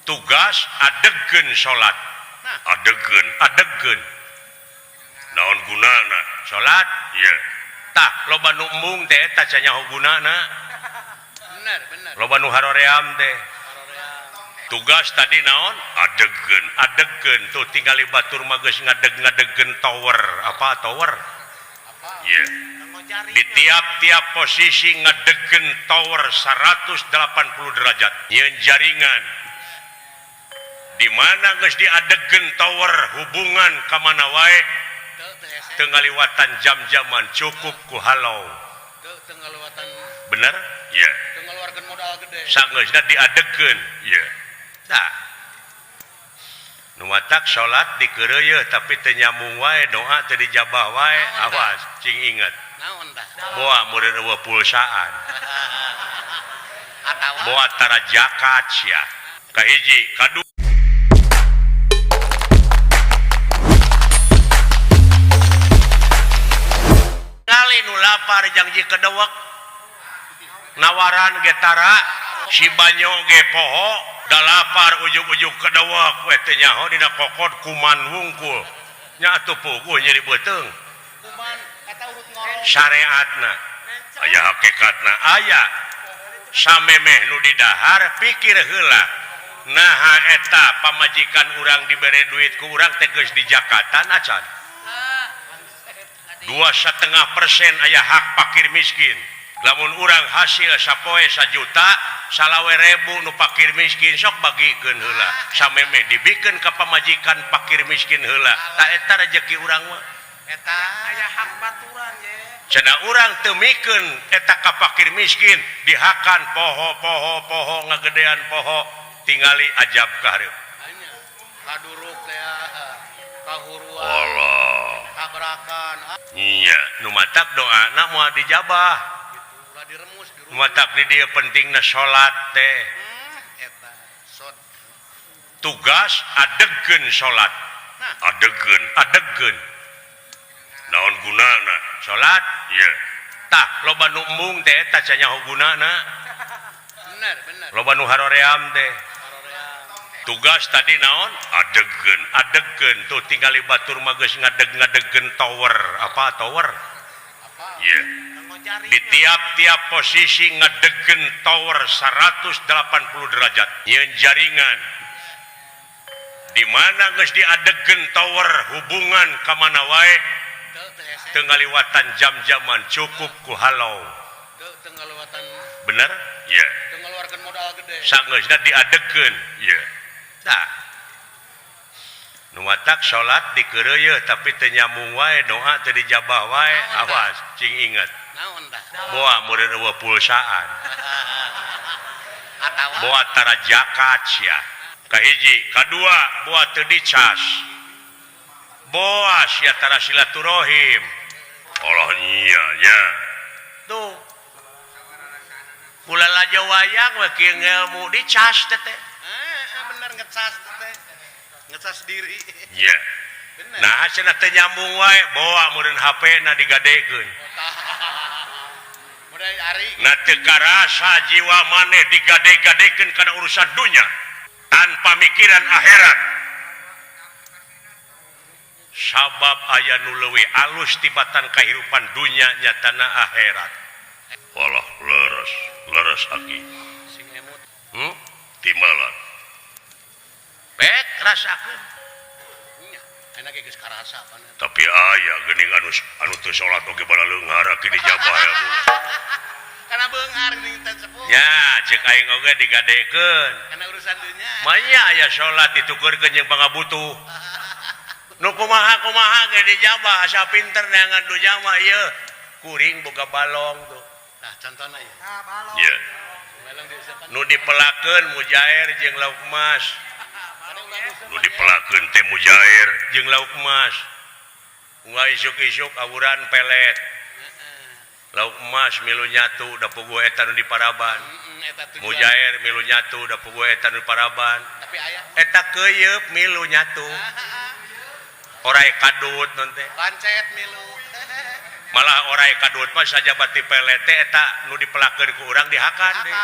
tugas adegen salat adegen naon gunana salat ieu tah loba nu embung teh eta cenah gunana bener loba nu haroream teh tugas tadi naon adegen tuh tinggali batur mah geus ngadeg-ngadegen tower apa tower ieu di tiap-tiap posisi ngadegen tower 180 derajat nyeun jaringan di mana geus diadegen tower hubungan ka mana wae teu ngaliwatan jam-jaman cukup ku halau teu ngaliwatan bener ieu teu ngaluarkeun modal gede sangeusna diadegen ieu tah nu matak salat dikeureuy tapi teu nyambung wae doa teu dijabah wae awas cing inget naon tah boa murid eueuh pulsaan atawa boa tara zakat sia kahiji kadu ngali nu lapar janji kedewek nawaran getara si banyo ge poho da lapar ujug-ujug kedewek we teh nyaho dina kokot kuman wungkul nya atuh puguh nyeri beuteung kuman eta urut ngorong syariatna aya hakikatna aya samemeh nu di dahar pikir heula naha eta pamajikan urang dibere duit ku urang teh geus di jakatan acan 2,5% aya hak fakir miskin lamun urang hasil sapoe 1 juta salawe ribu nu fakir miskin sok bagikeun heula samemeh dibikeun ka pamajikan fakir miskin heula ta eta rezeki urang mah eta aya hak baturan ye cenah urang teu mikeun eta ka fakir miskin dihakan poho ngagedean poho tingali ajab ka hareup anya kaduruk teh kahuruan Allah tabrakan iya nu matak doana moal dijabah ulah diremus nu matak di dieu pentingna salat teh eta sot tugas adegen salat adegen naon gunana salat ieu tah loba nu embung teh eta cenah gunana bener loba nu haroream teh tugas tadi naon adegen tuh tinggali batur mah geus ngadeg-ngadegen tower apa tower ieu di tiap-tiap posisi ngadegen tower 180 derajat nyeun jaringan di mana geus diadegen tower hubungan ka mana wae teu ngaliwatan jam-jaman cukup ku halau teu ngaliwatan bener ieu teu ngaluarkeun modal gede sangeusna diadegen ieu tah nu matak salat dikeureuy tapi teu nyambung wae doa teu dijabah wae awas cing inget naon tah boa murid eueuh pulsaan atawa boa tara zakat sia kahiji kadua boa teu dicas boa sia tara silaturahim Allah nya nya tuh kulala wayang we kieu ngelmu dicas teh bener ngecas teh ngecas diri iya bener nah cenah teu nyambung wae bawa meureun HP-na digadekeun mulai ari na teu karasa jiwa maneh digade-gadekeun kana urusan dunya tanpa mikiran akhirat sabab aya nu leuwih alus tibatan kahirupan dunya nyatana akhirat walah leres aki sing emut timbalan bek rasakeun nya enak geus karasa pan tapi aya geuning anu teu salat oge bala leunghar aki dijabah ya Bu kana beunghar geuning teh sepuh nya ceuk aing oge digadekeun kana urusan dunya manya aya salat ditukeurkeun jeung pangabutuh nu kumaha ge dijabah asa pinter neangan dunya mah ieu kuring boga balong tuh nah contohna ya balong ieu balong diusapan nu dipelakeun mujair jeung lauk emas nu dipelakeun teh mujair jeung lauk emas unggal isuk-isuk awuran pelet lauk emas milu nyatu da puguh eta nu diparaban mujair milu nyatu da puguh eta nu diparaban tapi aya eta keuyeub milu nyatu orai kadut non teh pancet milu malah orai kadut mah saja bati pelet teh eta nu dipelakeun ku urang dihakan deh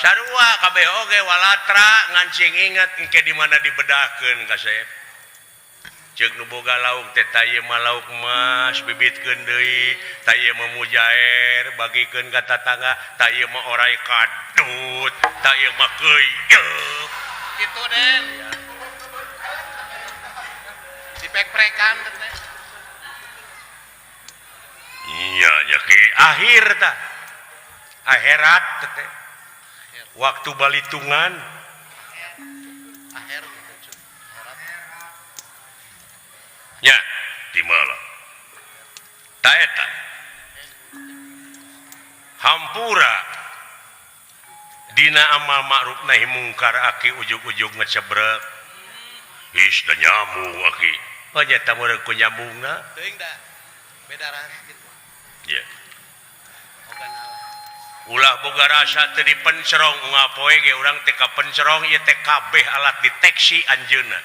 sarua kabeh oge walatra ngancing inget engke di mana dibedahkeun kasep ceuk nu boga lauk teh tayeu mah lauk emas bibitkeun deui tayeu mah mujair bagikeun ka tatangga tayeu mah orai kadut tayeu mah keuyeuk gitu Den dipek-prekan teh iya nya ki akhir tah akhirat teh waktu balitungan akhir nya timala ta eta hampura dina amal ma'ruf nahi mungkar aki ujug-ujug ngecebrek is da nyamung aki nya ta meureun ku nyamungna teuing da beda ras gitu ya ogan Allah ulah boga rasa teu dipencerong ngapoe ge urang teh ka pencerong ieu teh kabeh alat deteksi anjeunna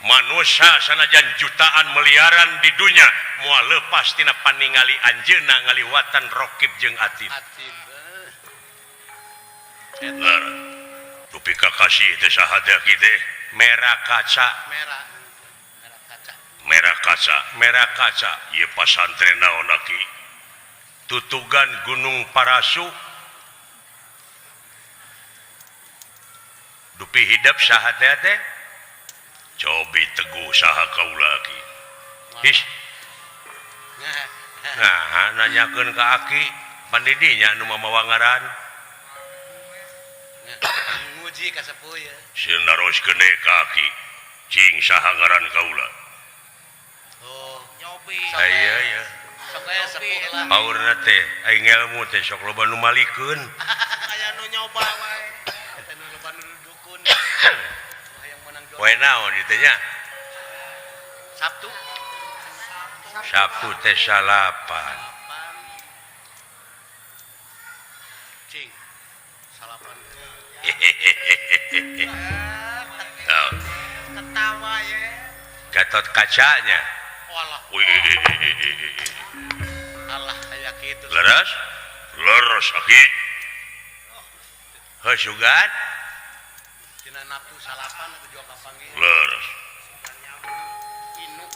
manusia sanajan jutaan miliaran di dunia moal leupas tina paningali anjeunna ngaliwatan rokib jeung atib atib Lar, rupi kakasih teh sahada kita merah kaca merah kaca merah kaca ieu pasantren naon aki tutugan Gunung Parasu dupi hidup sahada teh cobi teguh saha kaula aki his nah nanyakeun ka aki pandidinya nu mamawa ngaran nguji ka sepuh ya sieun naroskeun deui ka aki cing saha ngaran kaula oh nyobi aya ya sok aya sepuh lah paurna teh aing ilmu teh sok loba nu malikeun aya nu nyoba wae eta nu loba nu dukun hayang menang juara poe naon ieu teh nya Sabtu teh salapan cing salapan ketawa ya Gatot kacanya walah Allah kayak gitu leres aki heusugan dina nafsu salapan atau jual kapanggih leres inu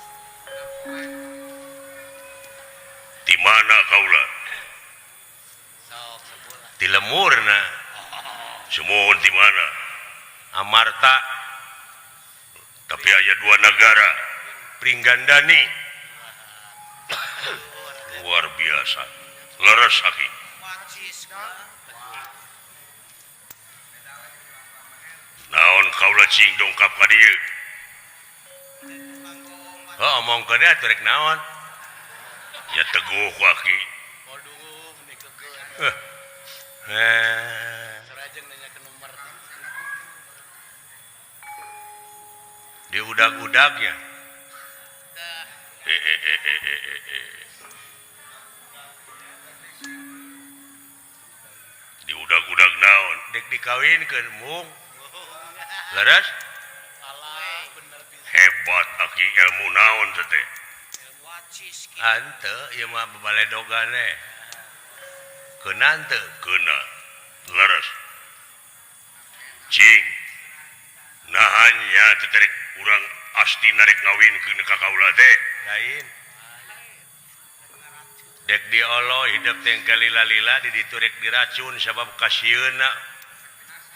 di mana kaula sok sepulah di lemurna semuun di mana Amarta tapi aya dua negara Pringgandani luar biasa leres aki naon kaula cing dongkap ka dieu omongkeun atuh rek naon ya teguh ku aki waduh menikeun sarajeng nanya ke nomor di udag-udagnya di udag-udag naon dek dikawinkeun mung leres alah bener bisa hebat aki ilmu naon teh teh wacis ante ieu mah babaledogane keunaan teu keuna leres cing nahanya teh terek urang asti narek ngawinkeun ka kaula teh lain dek diolo hidup teh kalila-lila di ditu rek diracun sabab kasieuna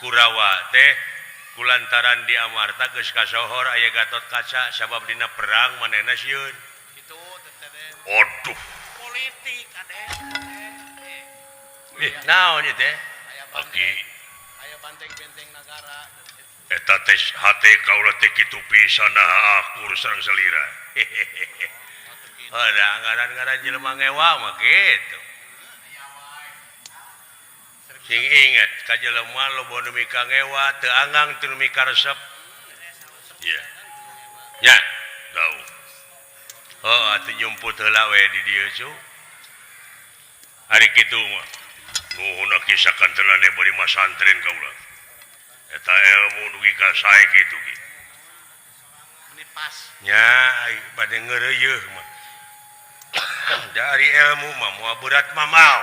Kurawa teh kulantaran di Amarta geus kasohor aya Gatot Kaca sabab dina perang manehna sieun itu teteh aduh politik ade naon ieu teh aki aya banteng-benteng negara eta teh hate kaula teh kitu pisan akur sareng salira ada ngaran-ngaran jelema ngewa mah kitu sing inget ka jelema loba nu mika ngewa teu anggang teu mika resep iya nya tau atuh nyumput heula we di dieu cu ari kitu mah nuhun kisah kantelane bari masantren kaula eta ilmu dugi ka sae kitu ki ini pas nya bade ngeureuyeuh mah dari ilmu mah moal berat mah mau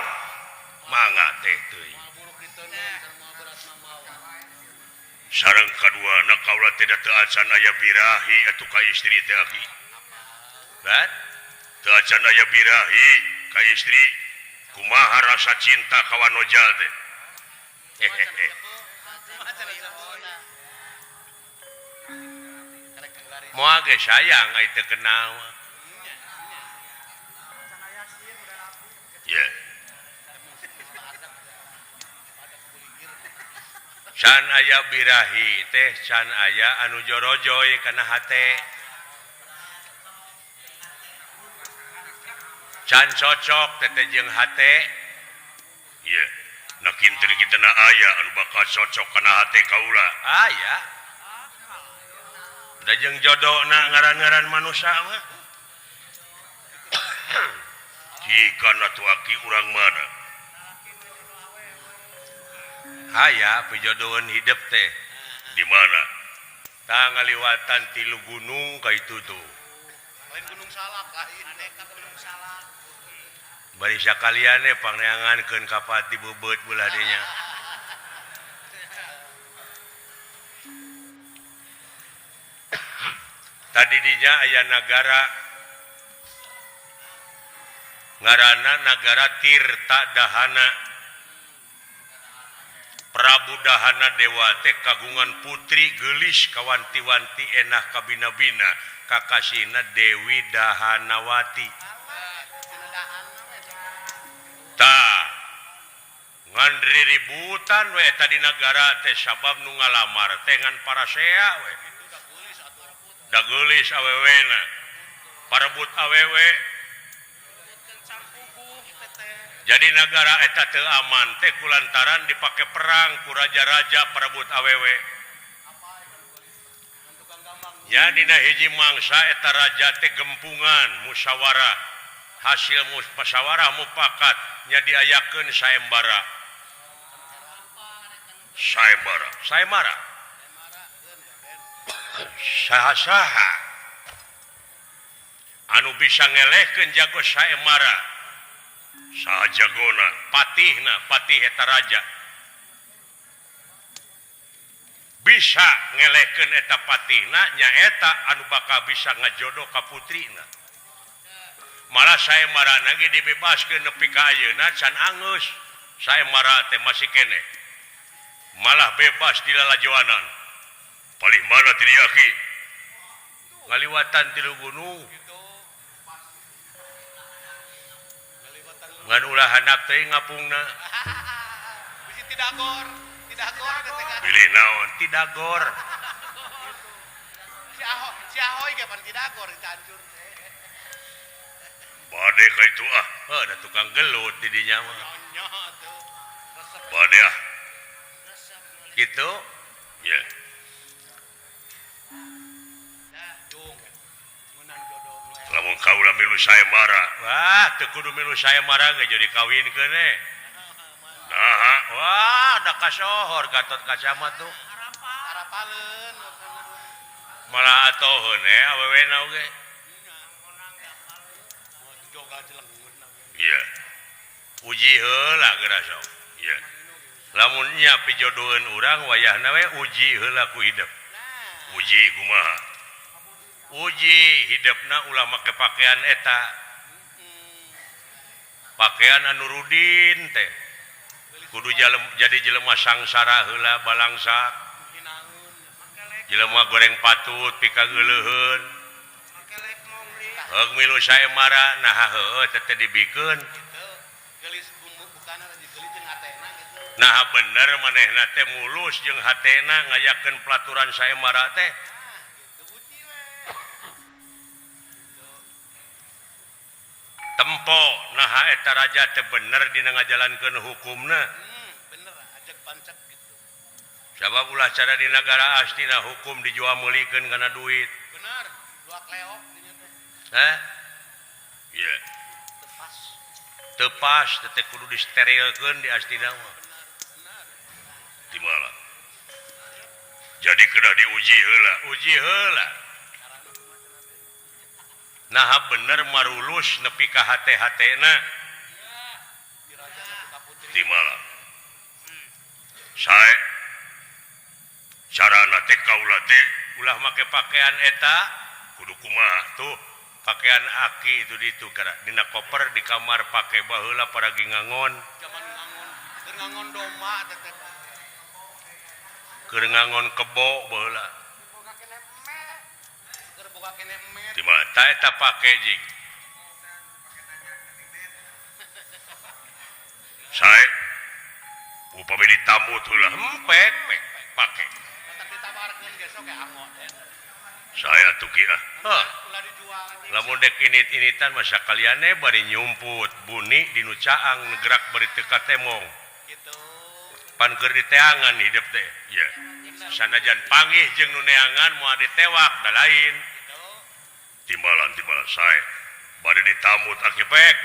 mangga teh teuing sareng kadua na kaula tidak teu acan aya birahi atuh ka istri teh aki kan teu acan aya birahi ka istri kumaha rasa cinta ka wanoja teh hehehe moal ge sayang ai teu kenal ya can aya birahi teh can aya anu jorojoy kana hate can cocok teteh jeung hate ieu na kinten kita na aya anu bakal cocok kana hate kaula aya da jeung jodona ngaran-ngaran manusia mah jika natu aki urang mana aya pijodohan hidup teh di mana tah ngaliwatan tilu gunung ka itu tuh lain gunung salak gunung salak bari sakaliane pangneangankeun ka pati bebeut belah dinya tadi dinya aya nagara ngaranna nagara Tirta Dahana Prabu Dahana Dewa teh kagungan putri geulis kawanti-wanti enah kabina-bina kakasina Dewi Dahanawati tah ngan riributan we tadi negara teh sabab nu ngalamar teh ngan parasea we da geulis awewena parebut awewe jadi negara eta teu aman teh kulantaran dipake perang ku raja-raja parebut awewe nya dina hiji mangsa eta raja teh gempungan musyawarah hasil musyawarah mufakat nya diayakeun saembara saha anu bisa ngelehkeun jago saembara sajagona patih eta raja bisa ngelehkeun eta patihna nyaeta anu bakal bisa ngajodoh ka putrina malah saembarana ge dibebaskeun nepi ka ayeuna can angeus saembara teh masih keneh malah bebas di lalajoanan paling mana ti dieu aki ngaliwatan tilu gunung ngan ulah handap teh ngapungna bisi tidagor pilih naon tidagor si ahoy ge pan tidagor hancur bade ka itu da tukang gelut di dinya mah nya tuh bade gitu ya lamun kaula milu saembara wah teu kudu milu saembara ge jadi kawinkeun nah wah da kasohor Gatot Kaca mah tuh harapaleun malah atoheun awewena oge iya uji heula geura sok iya lamun nya pijodoheun urang wayahna we uji heula ku hidup uji kumaha uji hidupna ulah make pakaian eta pakaian anu rudin teh kudu jadi jelema sangsara heula balangsak jelema goreng patut pika geuleuheun heug milu saembara nah heueuh teh dibikeun gelis bumbu bukana digelis jeung hatena gitu nah bener manehna teh mulus jeung hatena ngayakeun pelaturan saembara teh tempo nah eta raja teh bener dina ngajalankeun hukumna bener ajak pancak gitu sabab ulah cara di negara astina hukum dijual meulikeun kana duit bener dua kleok dinya heh iya tepas tepas teh kudu disterilkeun di astina mah di mana jadi kena diuji heula nah bener marulus nepi ka hate-hatena di mana saya sarana teh kaula teh ulah make pakaian eta kudu kumaha tuh pakaian aki itu ditu karena dina koper di kamar pakai baheula paragi ngangon Zaman ngangon domba tetep. keur ngangon kebo baheula Keur boga kene emet. di mana ta eta pake jing saya upami ditamu tuh lah pek pake Tetep ditawarkeun geus oge angot. saya tuh kira Ulah dijual. lamun dek init-initan masa kaliane bari nyumput buni dinu caang gerak bari teu katemong Gitu. pan keur diteangan hidup teh ya sanajan panggih jeung nu neangan moal ditewak da lain Gitu. timbalan saya bari ditamut aki pek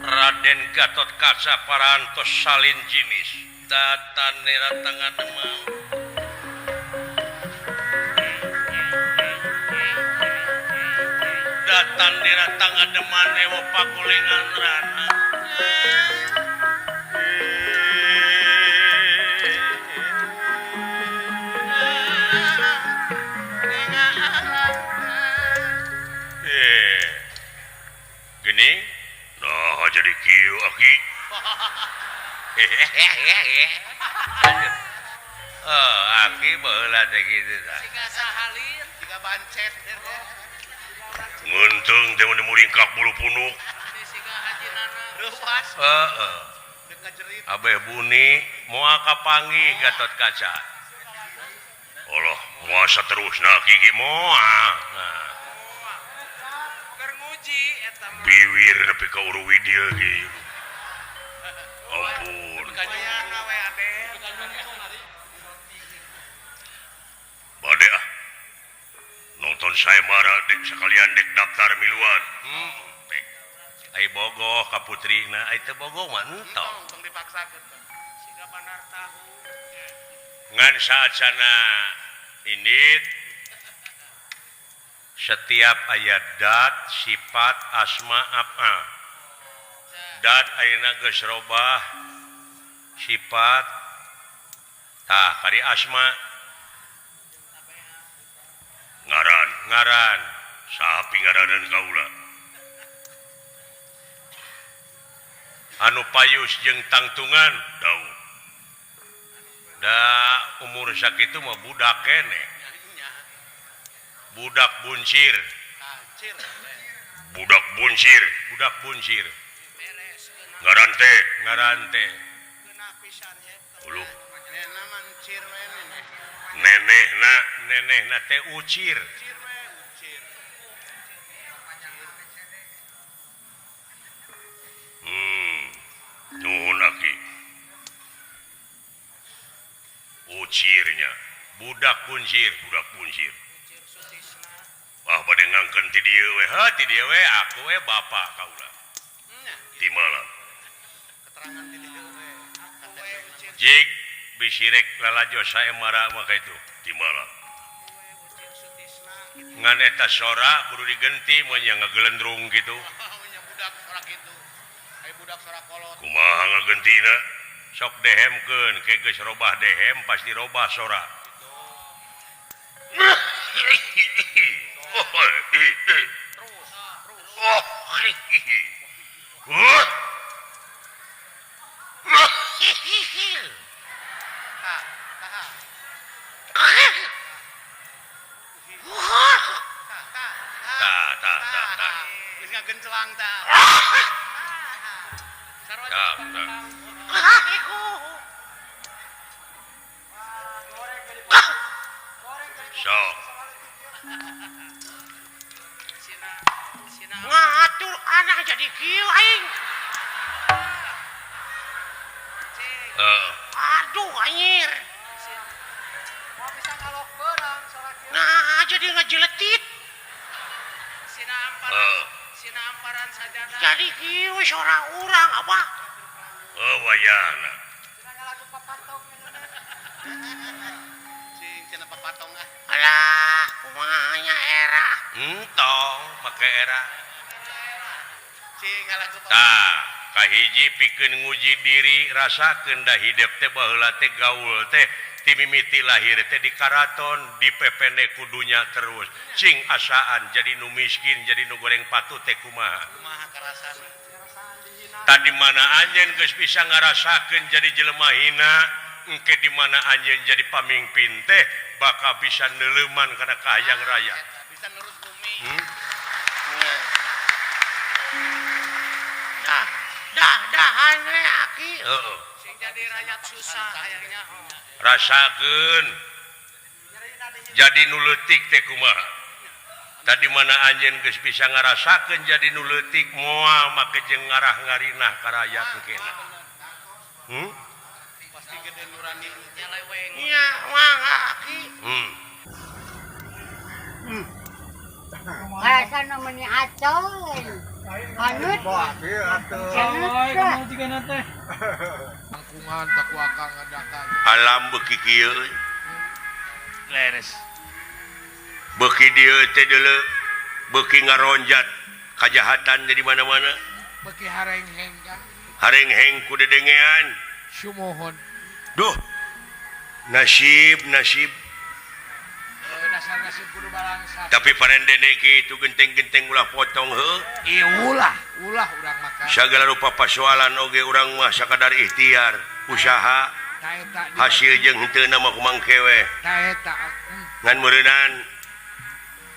Raden Gatot Kaca parantos salin jinis datan nera tangan demam datan nera tangan demam ewo pakulingan rana gini nah jadi kieu aki aki baheula teh kitu tah Siga sahalin, siga bancet nguntung teh mun muringkak bulu punuk siga hajinana reuas heeh deuk ngajerit. abeh buni moal kapanggih Gatot Kaca Allah moal saterusna gigi moal nah Keur nguji eta mah. biwir nepi ka Uruwidil gitu ampun Kanyana we ade. bade ah nonton saya marah dek sekalian dek daftar miluan pek ai bogoh ka putrina ai teu bogoh mah entong Tong dipaksakeun. Siga bandar tahu. ngan saacana indit setiap ayat dat sifat asma af'al dat ayeuna geus robah sifat tah kari asma ngaran sapi ngaranan kaula anu payus jeung tangtungan daun da umur sakitu mah budak keneh Nya budak buncir kacir. budak buncir Beres ngaran teh kena pisan ya. uluh Nena mancir we nenehna teh ucir Cir we ucir. nuhun aki ucirnya budak buncir Ucir sutisna. wah bade ngangkeun ti dieu we aku we bapak kaula Nya di malam keterangan di dieu we. Aku we ucir. jik bisirek lalajo sae mara maka itu di malam Aku we ucir sutisna. ngan eta sora kudu digenti mun nya ngagelendrung gitu Nya budak sorak itu. Ai budak sorak kolot. kumaha ngagentina sok dehemkeun ke geus robah dehem pasti robah sora Geus ngagencelang tah. Sarua Tah, jeung tah. pangkang. sok Sina ngatur anak jadi kieu aing. Aduh anjir. mau bisa ngalok beurang sorak ieu. Nah jadi ngejeletit. sinamparan saja dah. Jadi kieu seorang urang apa? wayana Cing cenah papatong ah. Alah, kumanya era. entong make era Cing ngalagu tah kahiji pikeun nguji diri rasakeun da hidup teh baheula teh gaul teh ti mimiti lahir teh di karaton dipepene kudunya terus cing asaan jadi nu miskin jadi nu goreng patu teh kumaha kumaha karasan. tadi mana anjeun geus bisa ngarasakeun jadi jelema hina engke di mana anjeun jadi pamimpin teh bakal bisa neuleuman kana kahayang raya Bisa nurus bumi. Dah we aki. heeh Sing jadi rakyat susah kayaknya. rasakeun jadi nu leutik teh kumaha tadi mana anjeun geus bisa ngarasakeun jadi nu leutik moal make jeung ngarah ngarinah ka rakyat engkena Pasti gede nurani nyeleweng. Nya mangga aki. Rasa namanya acoy. Kanut. Angkungan tak wakang ngadakan. alam beuki kieu Leres. beuki dieu teh deuleu beuki ngaronjat kajahatan di mana-mana Beki hareng hengkang. hareng-heng ku dedengean Sumohon. duh nasib Dasar nasib kudu balangsa. tapi parendene kitu genteng-genteng ulah potong heuh Ulah urang makan. sagala rupa pasoalan oge urang mah sakadar ikhtiar usaha Taeta di. hasil jeung henteu nama kumangkewe Taeta. ngan meureunan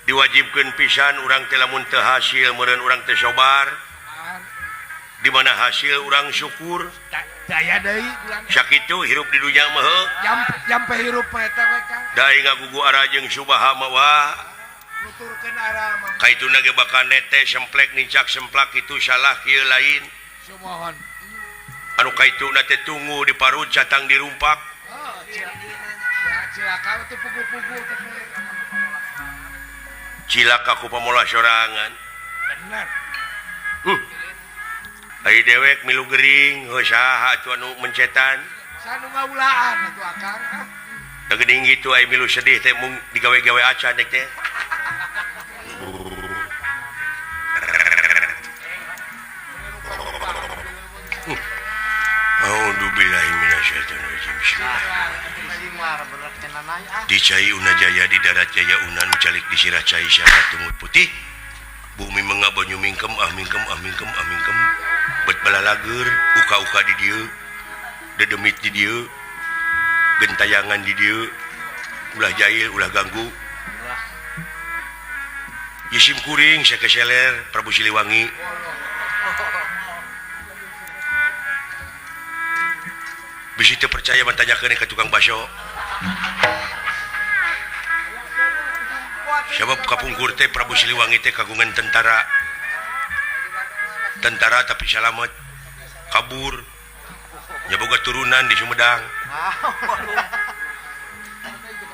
diwajibkeun pisan urang teh lamun teu hasil meureun urang teh sobar di mana hasil urang syukur Daya deui urang. sakitu hirup di dunya mah heuh Jampe hirup eta we Kang. daing ngagugu ara jeung subaha mah wah Nuturkeun arah mah. kaituna ge bakal nete semplek nincak semplak itu salah kieu lain Sumohon. anu kaituna teh tunggu di parut catang dirumpak Oh, cilaka itu pugu-pugu teh. cilaka ku pamola sorangan Bener. ai dewek milu gering heuh saha atuh anu mencetan Sanu ngaulaan atuh Akang. da geuning gitu ai milu sedih teh mung digawe-gawe acan dek teh A'udzubillahi minasyaitonirrajim. Dicai una jaya di darat jaya unan calik di sirah cai syarat tumut putih bumi mengapa nyumingkem mingkem bet balalager uka-uka di dieu dedemit di dieu gentayangan di dieu ulah jahil ulah ganggu Yisim kuring saya keseler Prabu Siliwangi bisi teu percaya mantanyakeun ka tukang baso sabab kapungkur teh Prabu Siliwangi teh kagungan tentara tapi selamat kabur nyaboga turunan di Sumedang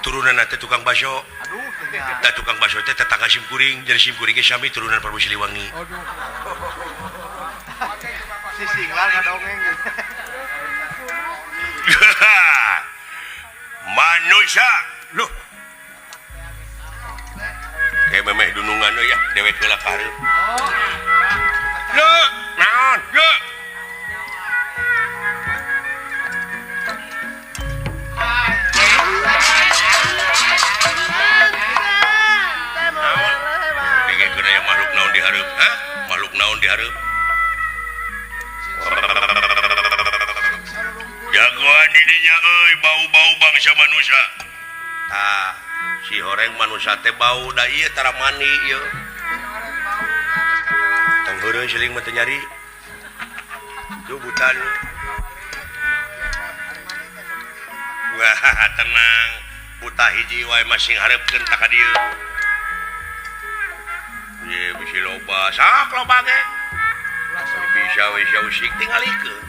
turunan teh tukang baso da tukang baso teh tetangga simkuring jadi simkuring ge sami turunan Prabu Siliwangi Sising lah ngadongeng. manusia loh kayak memeh dunungan ya dewek heula ka hareup loh naon loh dengkeun aya makhluk naon di hareup hah makhluk naon di hareup jagoan didinya euy bau-bau bangsa manusia tah si horeng manusia teh bau da ieu tara mani ieu tong heureung siling mah teu nyari tuh butan wah tenang buta hiji wae masing hareupeun tak ka dieu ye bisi loba sak loba ge bisa we usik tingalikeun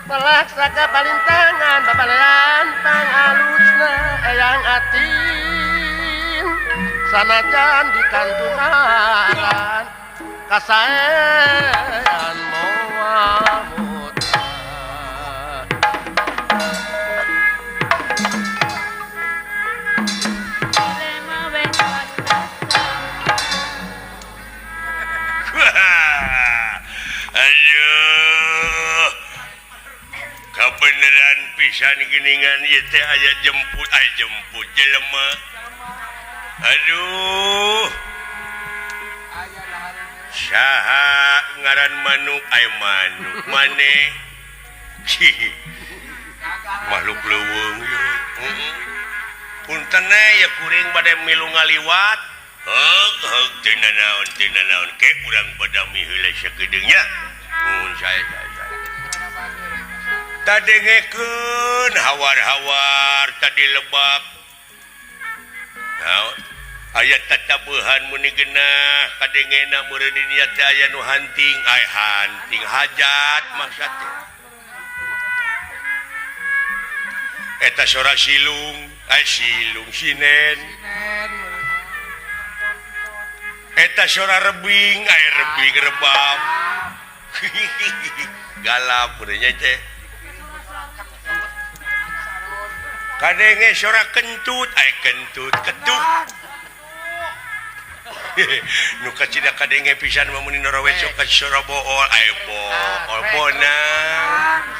Pelaksaka palintangan babalean pangalusna eyang atin sanajan di kantungan kasaean moal mutra Aduh kebenaran pisan geningan ieu teh aya jemput jelema. Aduh saha ngaran manuk aya manuk maneh makhluk leuweung ieu. Punten ya kuring bade milu ngaliwat. Heug tina naon ke urang badami heula sakedeungnya. Mun saya. Tadengekeun hawar-hawar tadi lebab. Naon? Aya tatabeuhan muni geunah kadengena meureun niat teh aya nu hunting, hunting hajat maksud teh. Eta sora silung, silung sinen. Eta sora rebing, rebing rebab. Galap urangnya teh. Kadenge sora kentut, kentut ketuk. Nu kacida kadenge pisan mamuni norowe sok ka sora bool, bool bona.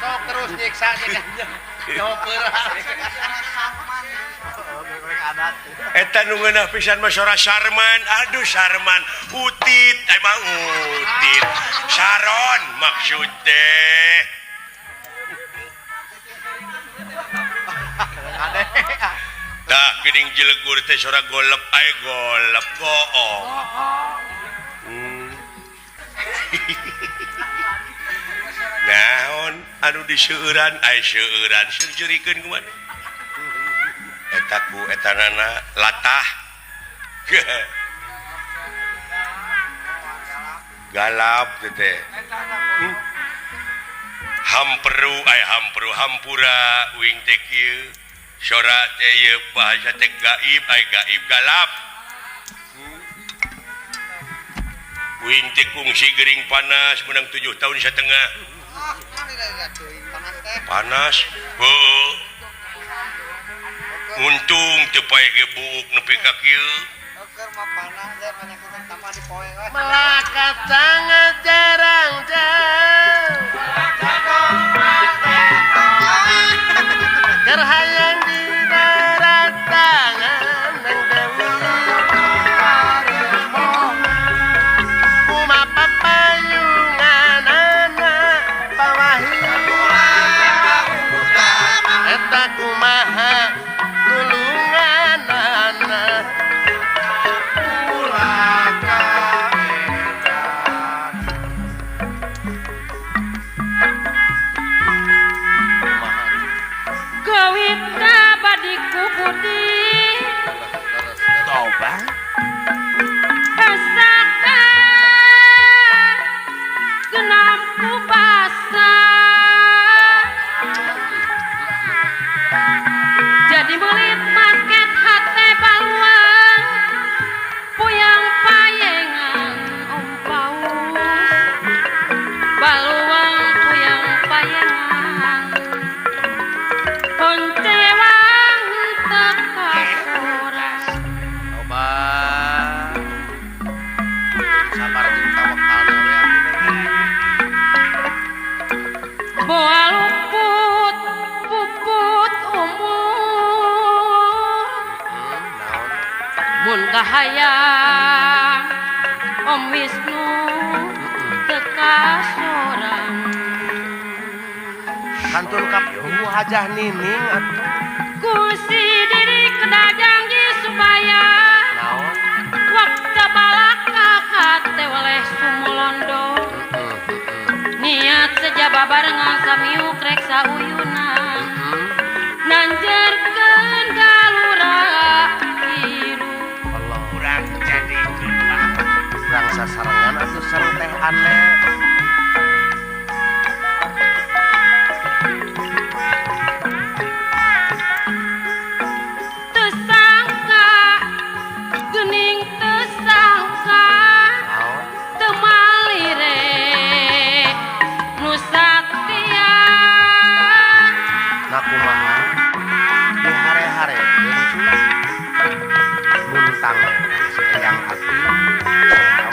sok terus nyiksa Eta nu ngeunah pisan mah sora Sarman. Aduh Sarman, utit, emang utit. Saron maksud teh. Tah geuning jelegur teh sora golep golep goong. Naon anu diseueuran seueuran seujeurikeun kumaha. Eta ku etanana latah. Galap teh. Hampura uing teh kieu. Sora teh ieu bahasa teh gaib gaib galap. Uing teh kungsi gering panas menang 7 tahun setengah. Panas. Heuh. Untung teu paeh ge buuk nepi ka kieu. melakat sangat jarang jauh gerhayang di darat tangan neng dewi kuma papayungan anak pawahi eta kumaha tulungan anak Gawitna badiku budi coba Pasaka genapku basah jadi melit masket hate baluang puyang payengan om paus baluang puyang payengan poncewang teka soras coba sabar jeung tawakal we boa luput puput umur mun kahayang Om Wisnu teka sorang kantun kapuh hajah nining atuh kusi diri kedajanggi supaya naon waktu balaka kate oleh sumulondo niat sejaba barengan samiuk rek sauyunan nanjerkeun galura hiru Allah urang jadi urang sasarangan atuh sareng teh aneh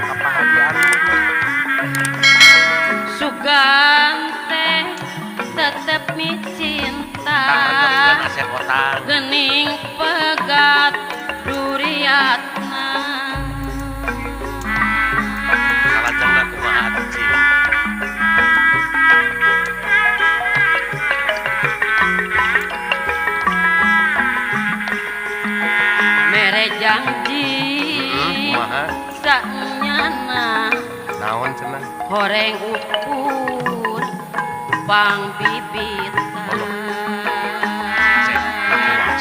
kebahagiaan Sugan teh tetep mi cinta nasi kotak Gening pegat duriatna salajengna kumaha cing mere janji kumaha sanyana naon cenah horeng ukur pang bibita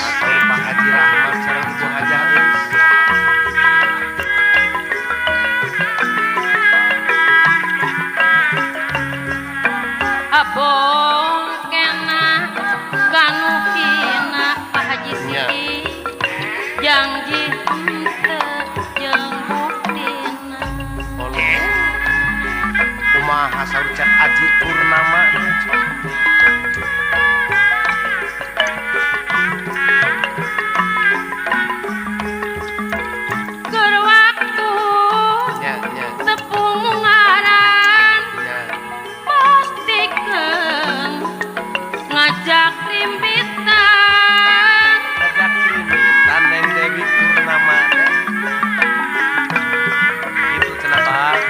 Saur Pak Haji Rahmat sareng Ibu Hajah Eus abong kena kanukina Pak Haji Nya. Sidi janji henteu jeung buktina kumaha saur cek Aji Purnama keur waktu nya nya tepung ngaran nya pastikeun ngajak rimbitan ajak limitan Neng Dewi Purnama itu cenah Bang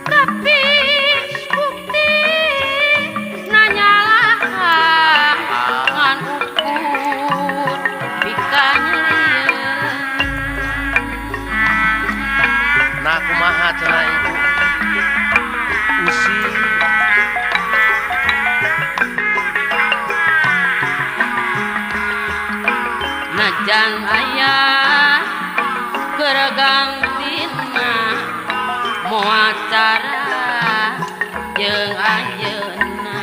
tapi bukti nanyalahan ngan ukur pikanyelieun nah kumaha cenah Ibu usi najan aya gergantina moal cara jeung ayeuna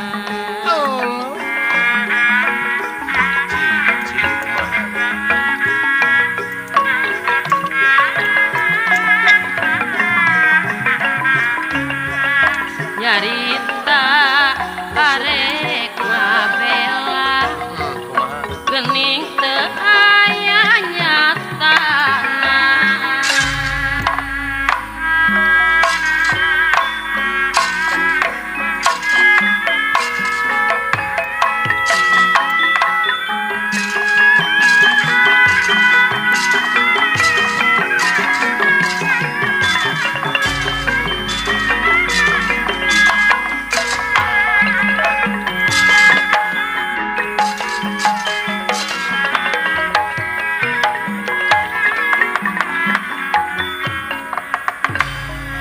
cing kumaha nyarita arek ngabela kumaha gening teu aya nyatana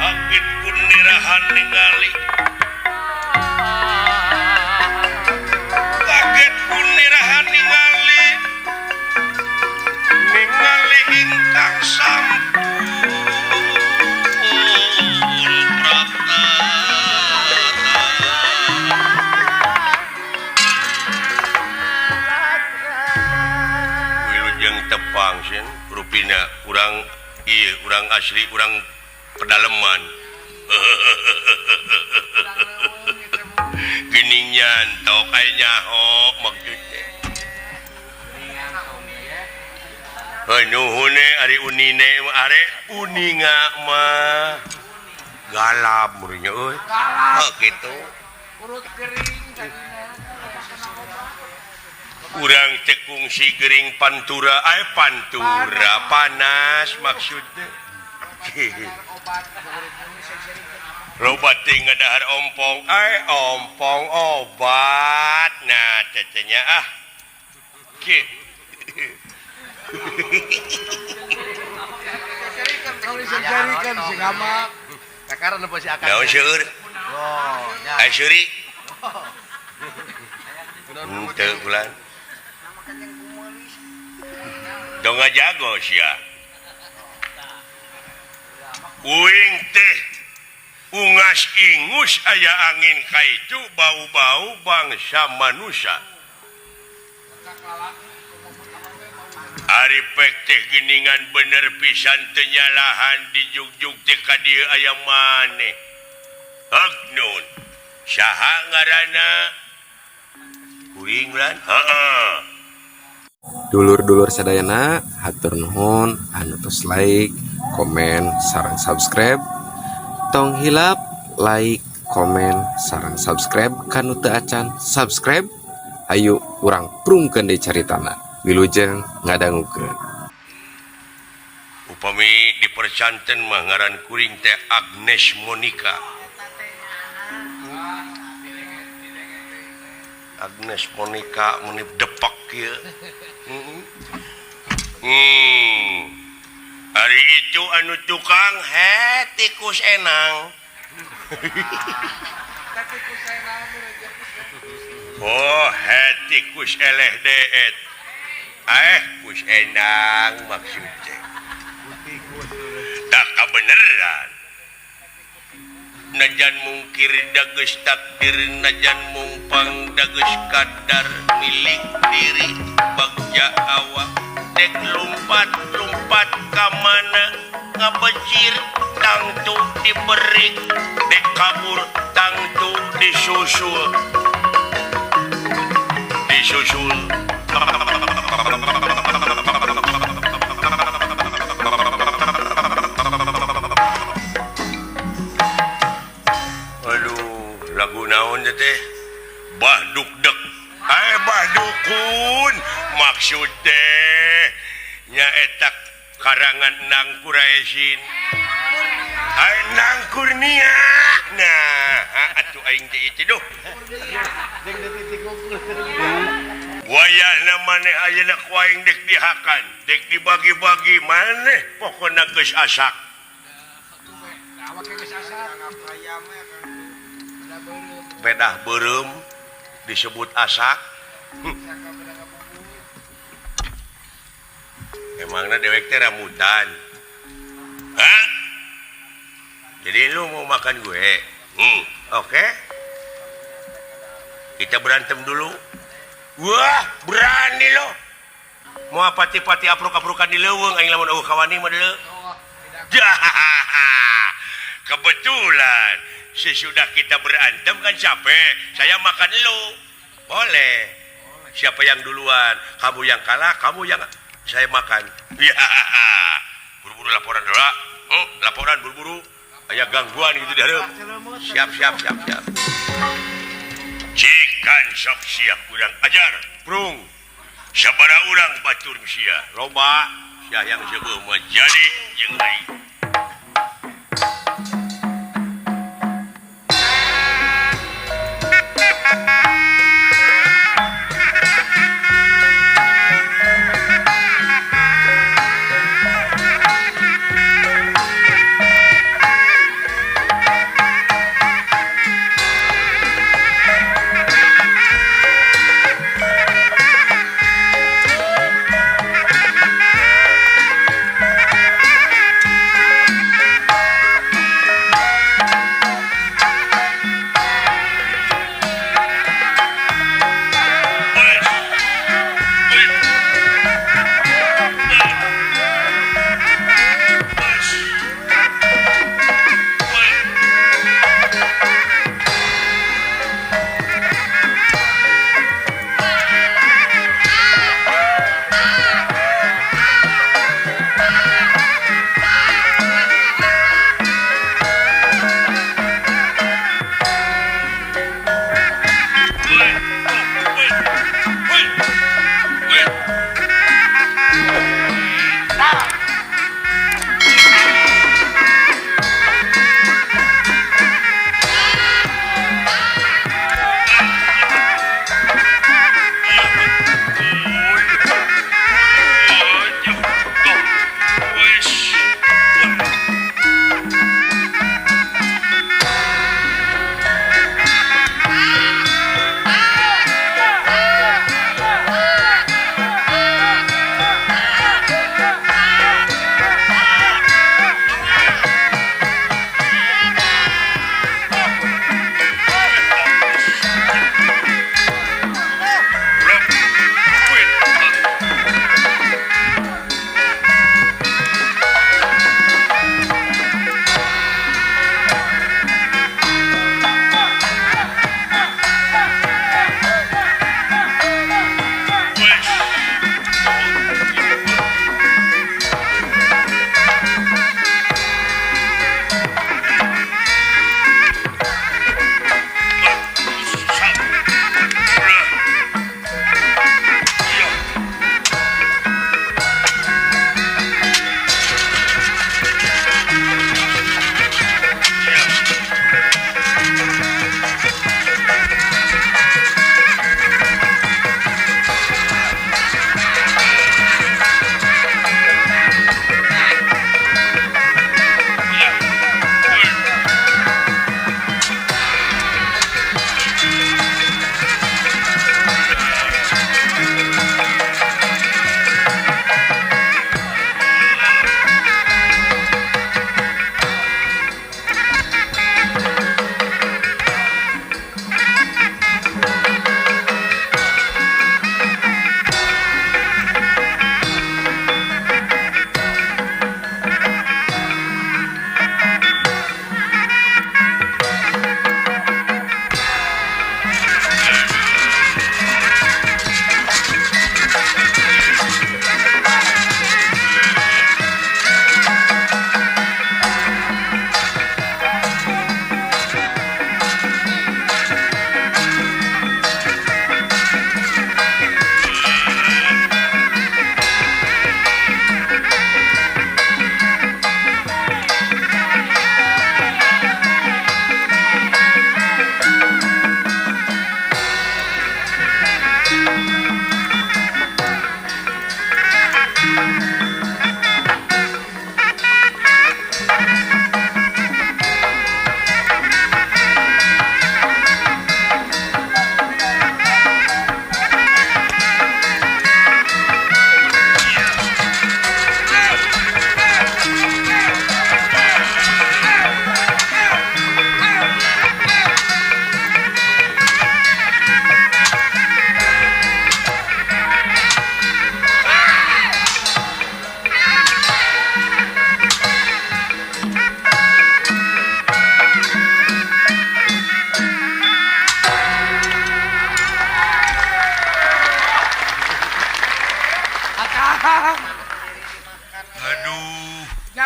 Angin pun nirahan ningali kaget pun nirahan ningali ingkang sampun prapta wilujeng tepang sin rupina urang ieu urang asli urang pedalaman geningan tok aya nyaho maksudnya heuh nuhun ari unine are uninga mah galap meureunnya euy Galap. kitu Urut kering tadina. urang teh kungsi gering pantura pantura panas maksudnya Obat loba teh ngadahar ompong ompong obat nah tetenya ki kalau disegarikan si gamak. Kakaran apa si akan naon seueur oh nya ai seuri teu bulan dong ngajago sia uing teh ungas ingus aya angin kaitu bau-bau bangsa manusia ari pek teh geningan bener pisan teu nyalahan di jugjug teh ka dieu aya maneh Agnon saha ngaranna kuring lan heeh Dulur-dulur sadayana hatur nuhun anu tos like, komen, sareng subscribe. Tong hilap like, komen, sareng subscribe kanu teu acan subscribe. Ayo urang prungkeun deui caritana. Wilujeng ngadangukeun. Upami dipercanten mah ngaran kuring teh Agnes Monica. Agnes Monica menip depak kieu. Hari itu anu tukang tikus enang. Oh, tikus eleh deet. Kus enang maksudnya. Tak kebeneran. Najan mungkir dages takdir, najan mumpang dages kadar milik diri. Bagja awak dek lompat kamana ngabecir tangtu diberi, dek kabur tangtu disusul. Aduh, lagu naon teh? Bahdukdek. Bahdukun maksud teh nyaeta karangan Nang Quraisyin. Nang Kurnia. Nah, atuh aing teh itu duh. Wayahna maneh ayeuna ku aing dek dihakan, dek dibagi-bagi maneh pokona geus asak. Pedah beureum disebut asak. Emangna dewek teh rambutan. Hah? Jadi lu mau makan gue? Oke. Kita berantem dulu. Wah, berani lo. Mau pati-pati apruk-aprukan di leuweung aing lamun eueuh kawani mah deuleu. Kebetulan sesudah kita berantem kan capek. Saya makan lu. Boleh. Siapa yang duluan? Kamu yang kalah, kamu yang saya makan. Ya. Buru-buru laporan dulu. Laporan buru-buru. Aya gangguan gitu dah. Siap. Cikan sok siap urang ajar. Prung. Sabara urang batur sia. Loba sia yang sebeuh mah jadi jeung aing.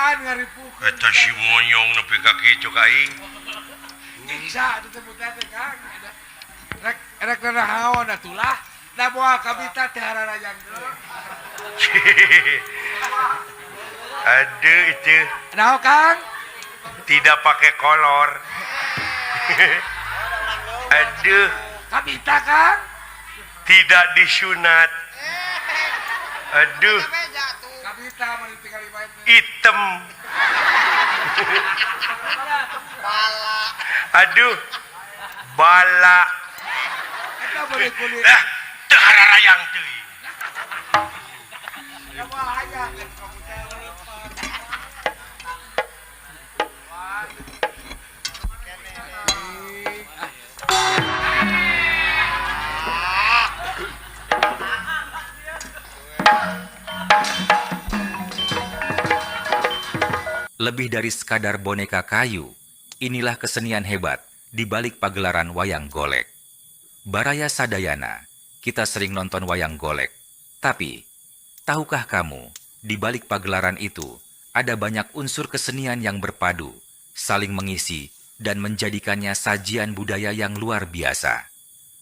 Bukan ngaripukeun. eta si monyong nepi ka kieu aing Bisa disebutna teh Kang. Rek nanahaon atulah. Da moal kabita teh hararayang teh. aduh itu Naon Kang? tidak pakai kolor aduh Kabita Kang. tidak disunat aduh Kabita mari tinggal ibae teh. hitam aduh bala Eta bari kulit. teu hararayang teuing Ya bahaya kan kamu teh. Lebih dari sekadar boneka kayu, inilah kesenian hebat di balik pagelaran wayang golek. Baraya sadayana, kita sering nonton wayang golek. Tapi, tahukah kamu, di balik pagelaran itu, ada banyak unsur kesenian yang berpadu, saling mengisi, dan menjadikannya sajian budaya yang luar biasa.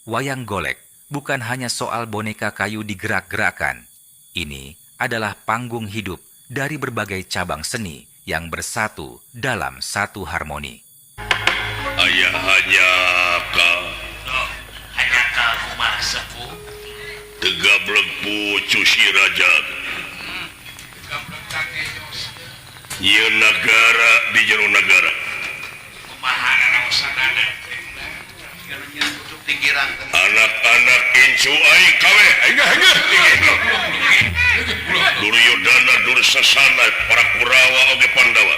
Wayang golek bukan hanya soal boneka kayu digerak-gerakan. Ini adalah panggung hidup dari berbagai cabang seni yang bersatu dalam satu harmoni. aya hanya ka Hanya kamu mah sepuh. tegablek pucu si raja ieu negara di jero negara Kumaha raosanana. Garunya kudu pikiran. anak-anak incu aing kabeh enggah Duryodana Dursasana para Kurawa oge Pandawa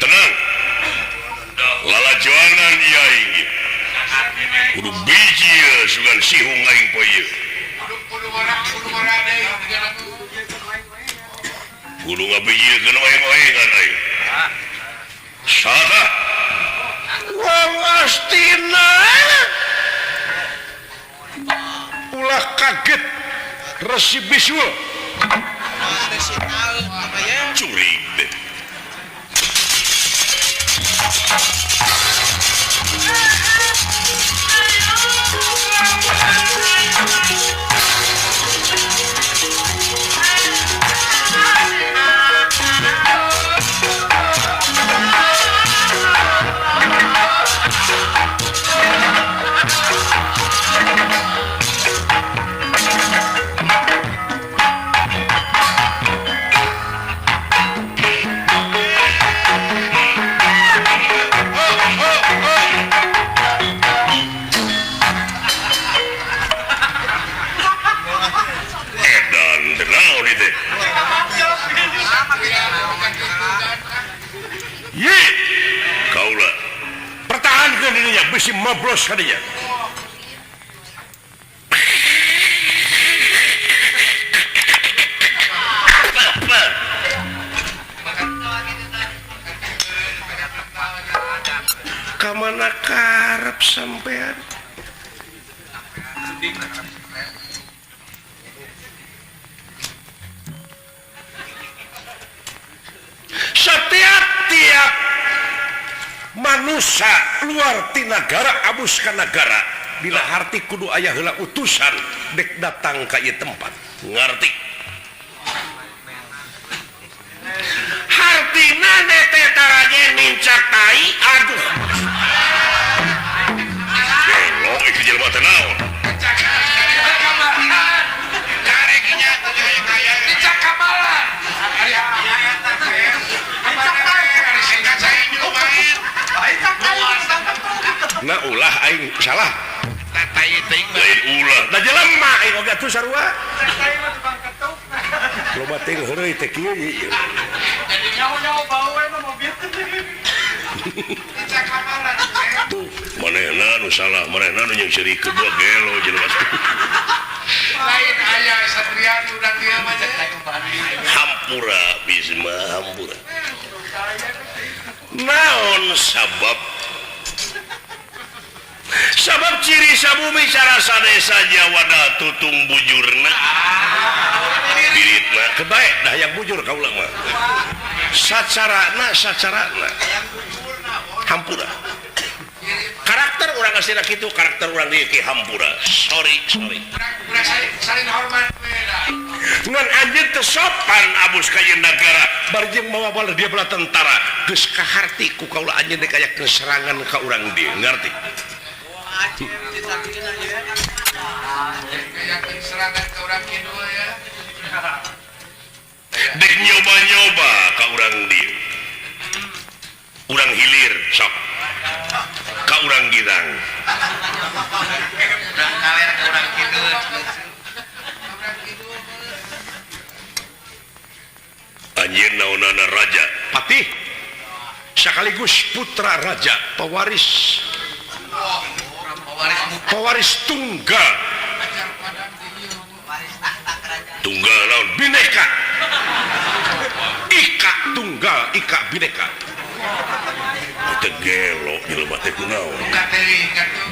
tenang lalajoangan ieu aing kudu biji ye sugan sihung aing poe ieu kudu ngabijieun oeng-oengan aing saha wong astina ulah kaget Resi Biswa curig deh edan tenang itu ye kaulah pertahankan dirinya besi mabros kadinya kamana karep sampean setiap manusia luar ti negara abus ka negara bila harti kudu aya heula utusan dek datang ka ieu tempat ngarti hartina nete taranya nincak tai aduh lo itu jelema teh naon na ulah aing salah lain ulah da jelema aing oge atuh sarua loba teh heureuy teh kieu ieu tuh manehna nu salah manehna nu jeung seri kedua gelo jelema Lain aya satria urang dia mah hampura bisma hampura naon sabab ciri sabumi cara sadesa Jawada tutung bujurna biritna kebaik dah yang bujur kaula mah sacarana hampura karakter orang aslinya gitu karakter orang dia ki hampura sorry Udah saling hormat beda. ngan anjeun teu sopan abus ka ieu nagara bari jeung bawa bala dia bala tentara geus kaharti ku kaula anjeun teh aya serangan ka urang dia ngarti Kayak serangan ke orang kidul ya. dek nyoba-nyoba ka urang dia urang hilir sok ka urang girang Urang kaler ke urang kidul. anjeun naonana raja patih sekaligus putra raja pewaris tunggal naon bineka ika bineka tegelo jelema teh kunaon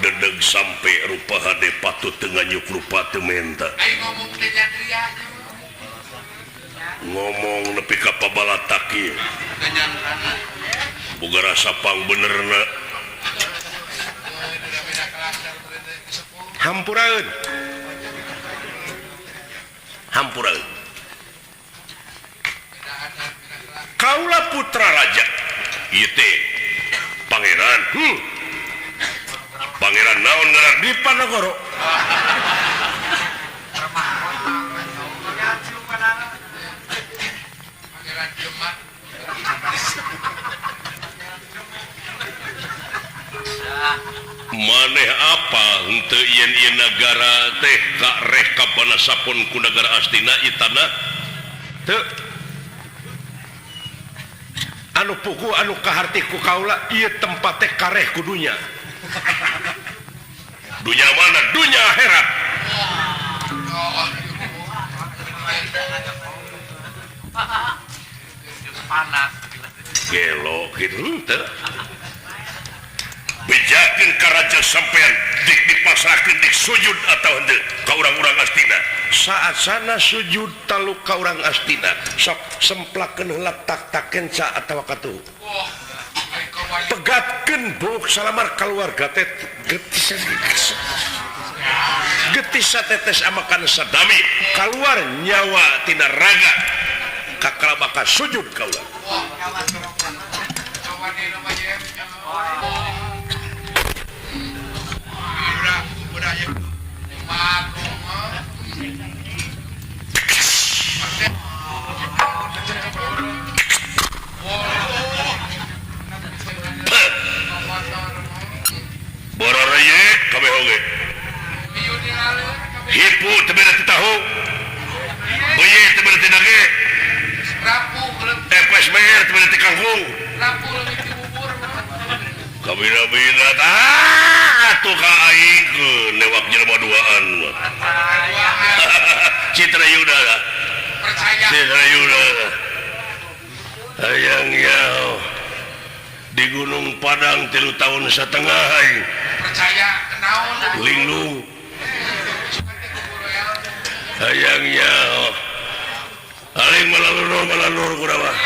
dedeg sampai rupa hade patut tengah nyuk rupa teu menta Ngomong tria ngomong nepi ka pabalatak ieu boga rasa pang benerna hampuraeun kaula putra raja ieu teh pangeran pangeran naon ngaran Dipanagara maneh apa henteu ieun nagara teh kareh kapanasapun ku nagara astina itana teu anu pugu anu kaharti ku kaula ieu tempat teh kareh ku dunya dunya mana dunya akhirat Panas. gelo gitu henteu bejakeun ka raja sampean dik dipasrahkeun dik sujud atau henteu ka urang-urang astina saat sana sujud talu ka urang astina sok semplakeun heula tak-takeun ca atawa katuh pegatkeun bouk salamar keluarga teh getih satetes amakan sadami keluar nyawa tina raga kakala bakal sujud kaula bororeye kabeh oge hipu teu beda ti tahu beuye teu beda ti dage pes mer teu beda ti kangkung kabina-bina atuh ka aing lewat jelema duaan Citra Yuda hayang yao di Gunung Padang 3 tahun setengah aing percaya kenaon linglung hayang yao aing malalur kunaon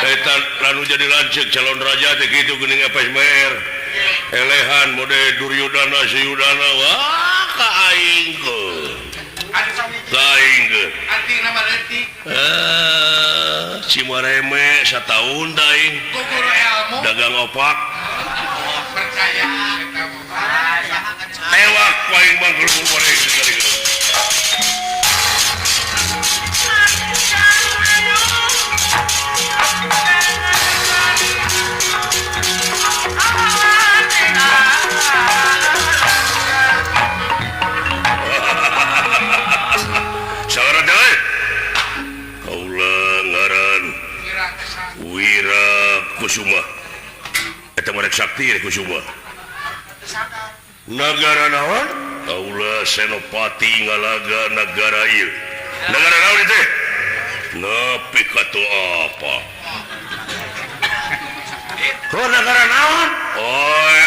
eta lalu jadi lanceuk calon raja teh kitu geuning epes mer elehan mode Duryudana Siyudana wah ka aing ka aing arti nama leutik Cimareme sataun da aing guru ilmu dagang opak percaya ewak paling mangkul boleh sekali Kusuma eta merek sakti Kusuma nagara naon kaula Senopati ngalaga negara ieu negara naon itu nepi ka tu apa negara naon oi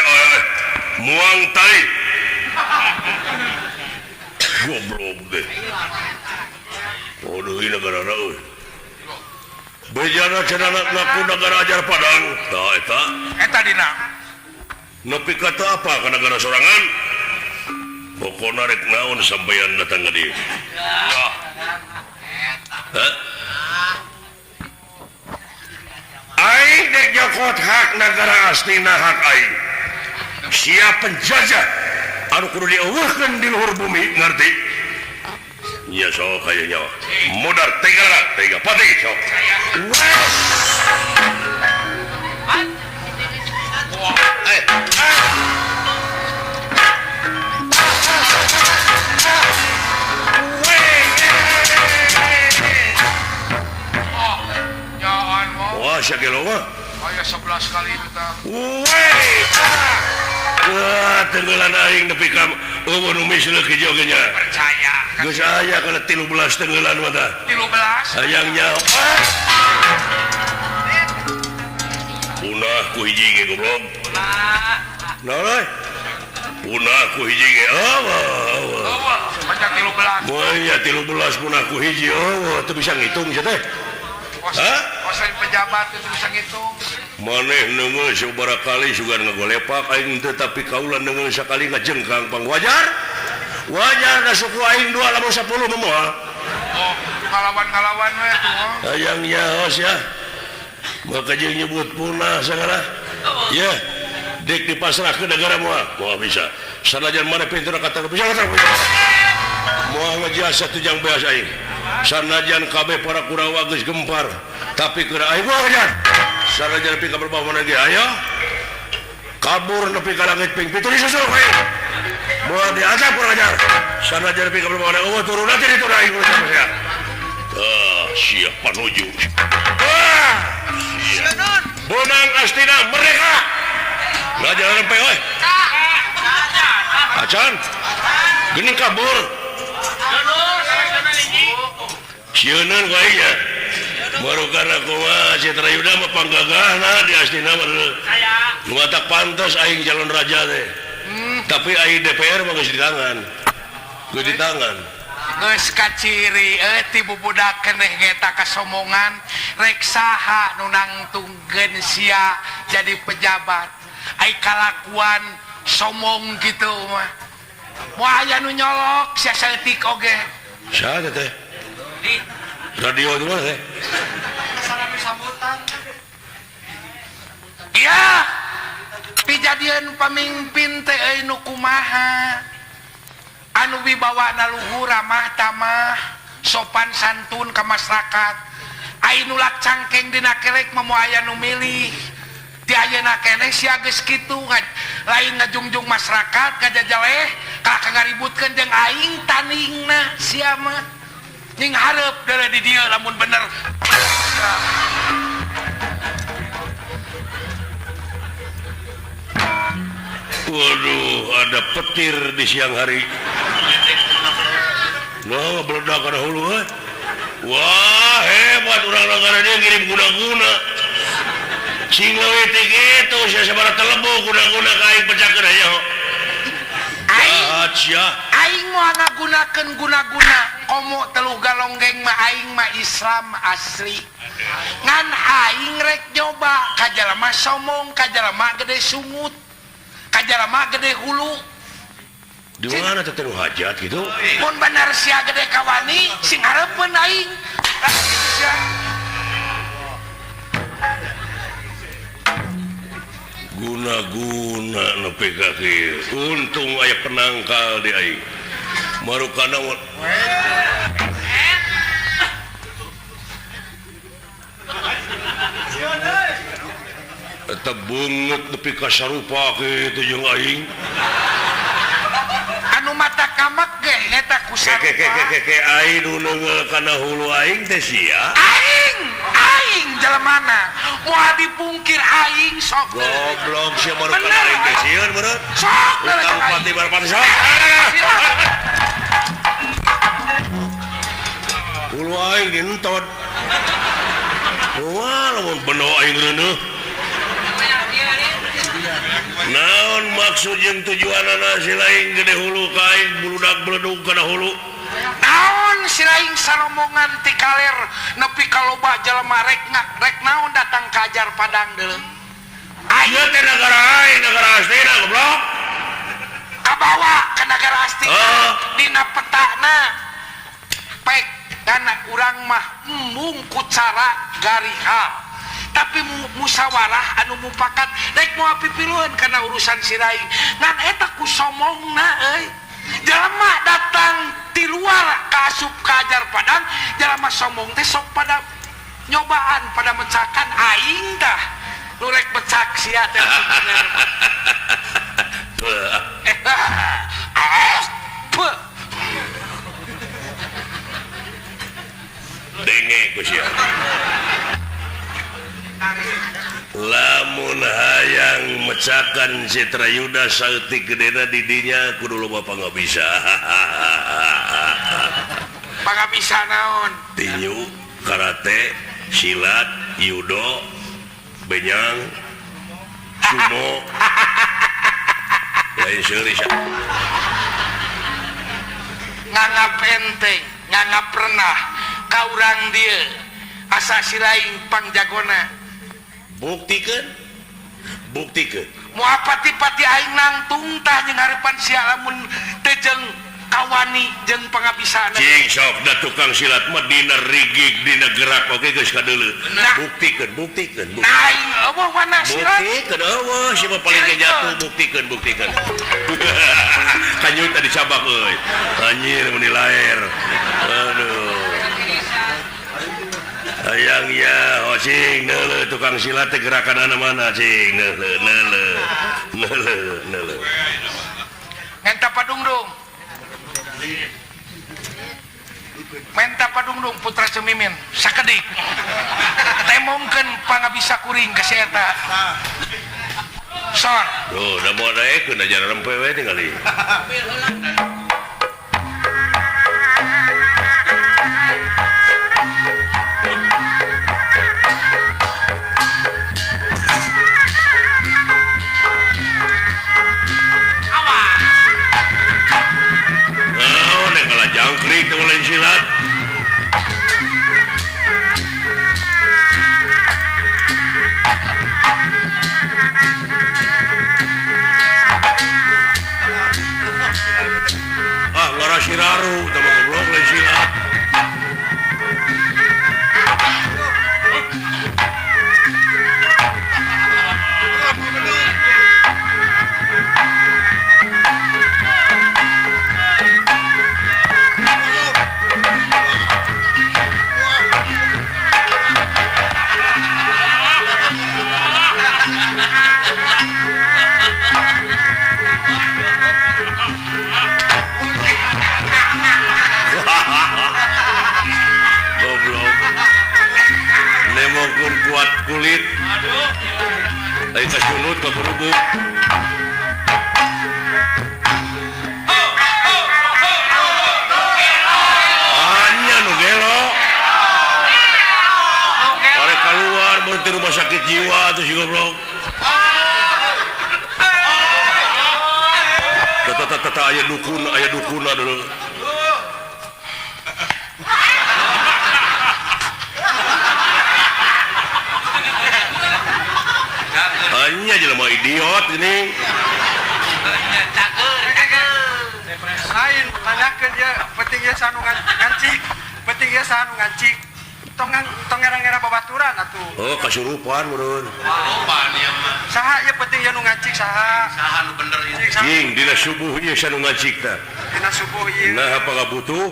muang tai goblok deh oh deui negara naon bejana cenah ngaku negara ajar Padang. Tah eta Eta dina. nepi ka teu apa ka negara sorangan. Pokona rek naon sampeyan datang ka dieu. Hah? Aing dek nyokot hak negara asli hak aing. Siap penjajah anu kudu dieuweuhkeun di luhur bumi ngerti? Nya sok aya nyawa. Modar tega pati sok. Nyaan mo. Wah, sagelo mah. Aya 11 kali itu tah. Wah, tenggelan aing nepi ka eueuh nu misleuk hijau ge nya. Percaya. Geus aya kana 13 tenggelan mah tah. 13. Hayang nyawa. Punah ku hiji ge goblok. Naon? Punah ku hiji ge. Eueuh, banyak 13. Moal nya 13 punah ku hiji. Teu bisa ngitung sia teh. Hah? Kosan pejabat itu bisa ngitung. Maneh neungeul sabaraha kali sugan ngagolepak aing teu tapi kaula neungeul sakali ngajengkang pang wajar. Wajar da suku aing 2 lamun 10 moal. Oh, ngalawan we tuh. Hayang nyaos ya. Maka jeung nyebut punah sagala. Ya. Dek dipasrahkeun negara moal. Moal bisa. Sanajan maneh pinter kata bisa kata. Moal ngajasa tujang beas aing. Sanajan kabeh para Kurawa geus gempar, tapi keur aing moal ngajar. Sanajan nepi ka berbah mana ge aya. Kabur nepi ka langit ping 7 disusul we. Moal diazab kurang ajar. Sanajan nepi ka berbah mana eueuh turun nanti diturun aing urang sia. Siap panuju. Siap. Bonang Astina merdeka. Ngajaran empe we. Acan. Geuning kabur. Sieuneuan ku aing nya. Marukana kumaha si Trayuda mah panggagahna di Astina mah. Nu matak pantos aing calon raja teh. Tapi aing DPR mah geus di tangan. Geus di tangan. Geus kaciri ti bubudak keneh eta kasomongan rek saha nu nangtungkeun sia jadi pejabat. Ai kalakuan somong gitu mah. Moal aya nu nyolok sia saeutik oge. Saha teh? Radio itu mana teh? Iya. Pijadian pamimpin teh euy nu kumaha. Anu wibawana luhur ramah tamah, sopan santun ka masyarakat. Ai nu lak cangkeng dina kelek mah moal aya nu milih. Ti ayeuna keneh sia geus kitu lain ngajungjung masyarakat kajajaleh ka ngaributkeun jeung aing tandingna sia mah. Ning hareup deuleu di dieu lamun bener. Waduh, ada petir di siang hari. Nah, meledak ada hulu. Wah, hebat orang negara dia ngirim guna-guna. Singlewi gitu, saya sabaraha telebu guna-guna ka aing pecahkeun aya. Aing mau ngagunakeun guna-guna komo teluh galonggeng mah aing mah Islam asli. Ngan aing rek nyoba ka jalema somong, ka jalema gede sungut, ka jalema gede hulu. Di mana teh hajat gitu? Mun bener sia gede kawani sing hareupeun aing. Guna-guna nepi ka kieu. Untung aya penangkal di aing. Marukana eta beungeut nepi ka sarupa kitu jeung aing. Anu mata kamak ge eta ku sarupa. Ke aing nu neungeul kana hulu aing teh sia. Aing jelemana moal dipungkir aing sok Goblok sia baru kana aing teh sieun bener. sok Utang pati barpati sok. Hulu aing dintot. Wah, lamun beno aing reuneuh. Naon maksud jeung tujuanana si lain gede hulu ka aing buludak beledug kana hulu? naon siraing sarombongan ti kaler nepi ka loba jelema rek naon datang ka Ajar Padang deuleu Ieu teh negara lain, negara astina goblok. kabawa ke negara astina dina petana pek dana urang mah mungkut cara gariha tapi musyawarah anu mupakat daek moal pipiluan karena urusan siraing ngan eta ku somongna euy jelema datang di luar ka asup ka Ajar Padang jelema sombong teh sok pada nyobaan pada mecakan aing tah lu rek becak sia teh Denge ku sia. Lamun hayang mecakan Citrayuda saeutik gedena di dinya kudu loba pangabisa. pangabisa naon Tinju, karate, silat, judo, benyang, sumo. Lain seuri sa. nganggap enteng nganggap pernah ka urang dieu asa siraing pangjagona Buktikeun. mau pati-pati aing nangtung tah jeung harepan sia lamun teh jeung kawani jeung pangabisana Cing sok da tukang silat mah dina rigig dina gerak oge geus kadeuleu. Nah. Buktikeun. nah aing eueuh wana sirat Buktikeun eueuh siapa paling ge jatuh buktikeun. Kanyu tadi cabak euy. Anjir mun laer. Aduh. Hayang ya, cing neuleuh tukang silat teh gerakanana mana cing neuleuh. ngenta padungdung menta padungdung putra cemimin sakedik temongkeun pangabisa kuring ka si eta son Tuh, da mau daekeun aja rempe we tingali. Jangkrik teu lain silat. Lara siraru teu goblok lain silat. Kuat kulit lain kasunut ke kerubuk hanya nu gelo karek keluar berhenti rumah sakit jiwa tuh si goblok tata aya dukun dulu hanya jelema idiot ini lain tanyakeun dia penting ieu sanu ngancik tong ngera-ngera babaturan atuh oh kasurupan meureun saha ieu penting ieu nu ngancik saha nu bener ieu cing dina subuh ieu sanu ngacik tah dina subuh ieu nah apa kabutuh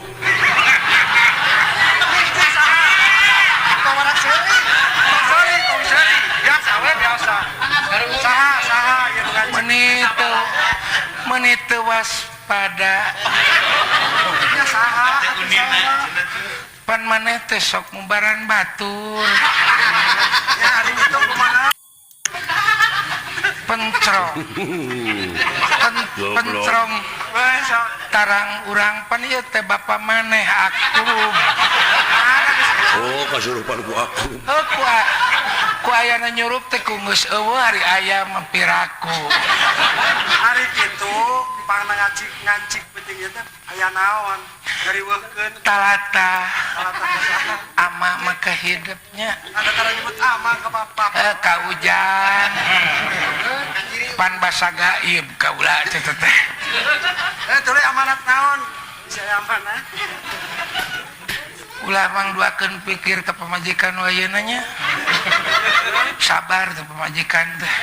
tong seuri biasa we biasa saha ieu nu ngancik menit waspada pentingnya saha pan maneh teh sok mubaran batur ya hari itu kumaha pencrong tarang urang pan ieu teh bapa maneh aku oh kasurupan ku aku ku ayana nyurup teh ku geus eueuh hari aya mampir aku hari kitu pang ngancik penting ieu teh aya naon ngariweuhkeun talata ama maka hidupnya ada cara nyebut ama ka papa kaujan pan basa gaib kaula teh teh tuluy amanat naon saya amanat ulah mangduakeun pikir ke pemajikan wayeuna nya sabar teh pemajikan teh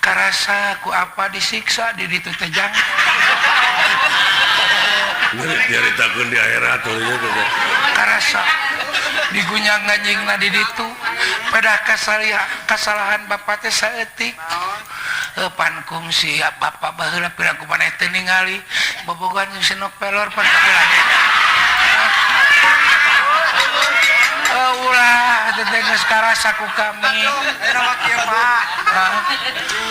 karasa ku apa disiksa di ditu teh jang nyaritakeun di akhirat tuluy teh karasa digunyang ngajingna di ditu pada kasalahan bapa teh saeutik pan kungsi bapa baheula pira ku maneh teu ningali bobogohan jeung sinok pelor pan kapelan ulah teteh geus karasa ku kami ayeuna mah kieu Pak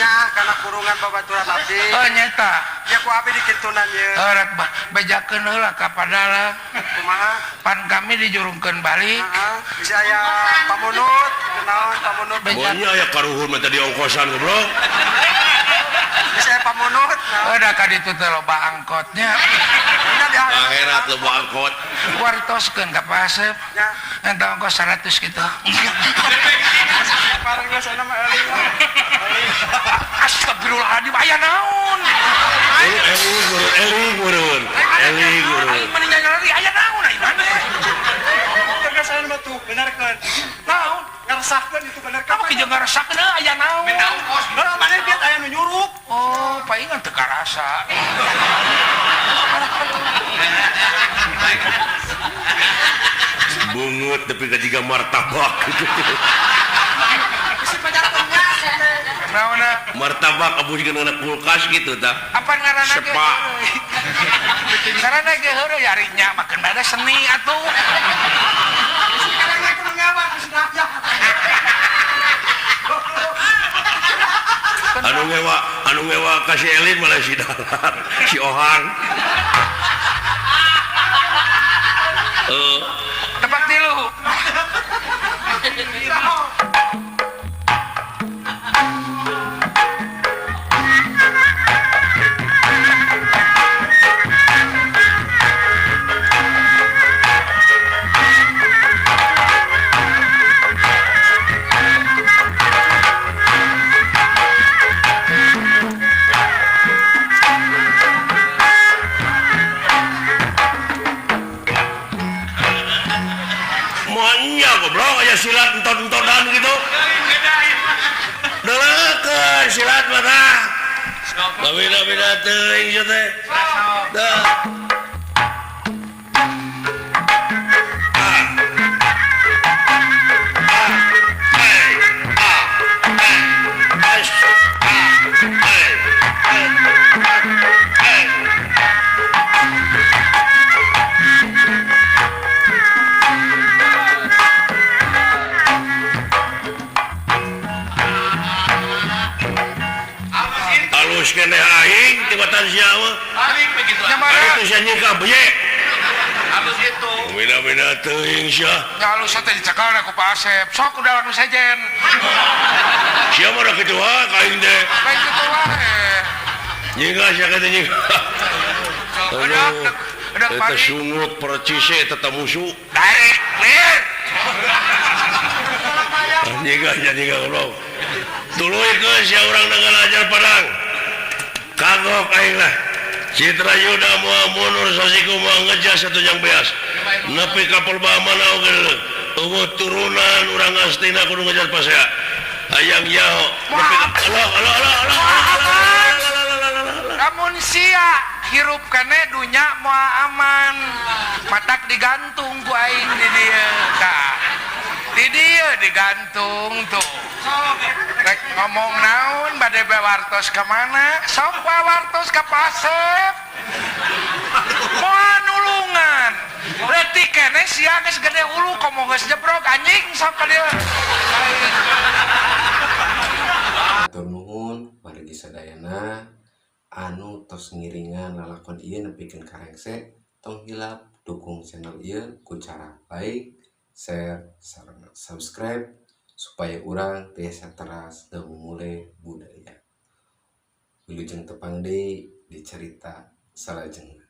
nya kana kurungan babaturan abdi oh nyata ya ku abdi dikintunan ye rek bejakeun heula ka padalang kumaha pan kami dijurungkeun balik heeh bisa aya pamunut naon pamunut bonya aya karuhun mah tadi ongkosan goblok bisa aya pamunut udah ka ditu teh loba angkotnya nya di akhirat lo angkot wartoskeun ka pasep nya entah ongkos 100 gitu parang geus ana mah eling astagfirullahaladzim aya naon eling gurun aing meni nyanyari aya naon ai mana geus ana mah tuh benerkeun naon ngaresahkeun itu bener kamu kieu ngarasakeun aya naon minta ongkos maneh biat aya nu nyurup oh paingan teu karasa bungut tapi kajiga martabak naonna martabak abu juga anak kulkas gitu tah apa ngaranna ge Sepa. ngaranna ge heureul yari nya makan bada seni atuh anu ngewa kasih Elin malah si Dalar si Ohang tebak tilu monya goblok aya silat enton-entonan gitu deulekeun silat mah tah beda-beda teuing ieu teh dah halus kene aing tibatan sia mah nyamara itu sia nyika beye halus itu beda-beda teuing sia ngalus teh dicekal ku Pak Asep sok udah anu sejen sia mah da kitu ka aing teh lain kitu wae nyika sia kata nyika udah eta pagi sungut percise eta musuh daek lir nyika goblok tuluy geus sia urang ngalajar padang kagok aing lah Citra Yuda moal mundur sasiku moal ngejas satu yang beas nepi ka Purba mana oge eueuh turunan urang astina kudu ngejas pasea hayang yao nepi ka Allah lamun sia hirup kene dunya moal aman matak digantung ku aing di dieu tah di dieu digantung tuh rek ngomong naon bade wartos ka mana sok wartos ka Pasep moal nulungan berarti kene sia geus gede ulu komo geus jebrok anjing sok ka dieu Hatur nuhun wargi sadayana anu tos ngiringan lalakon ieu nepikeun karengse tong hilap dukung channel ieu ku cara like, share, sareng subscribe supaya urang tiasa teras dan memulai budaya. Wilujeng tepang deui di cerita salajengna.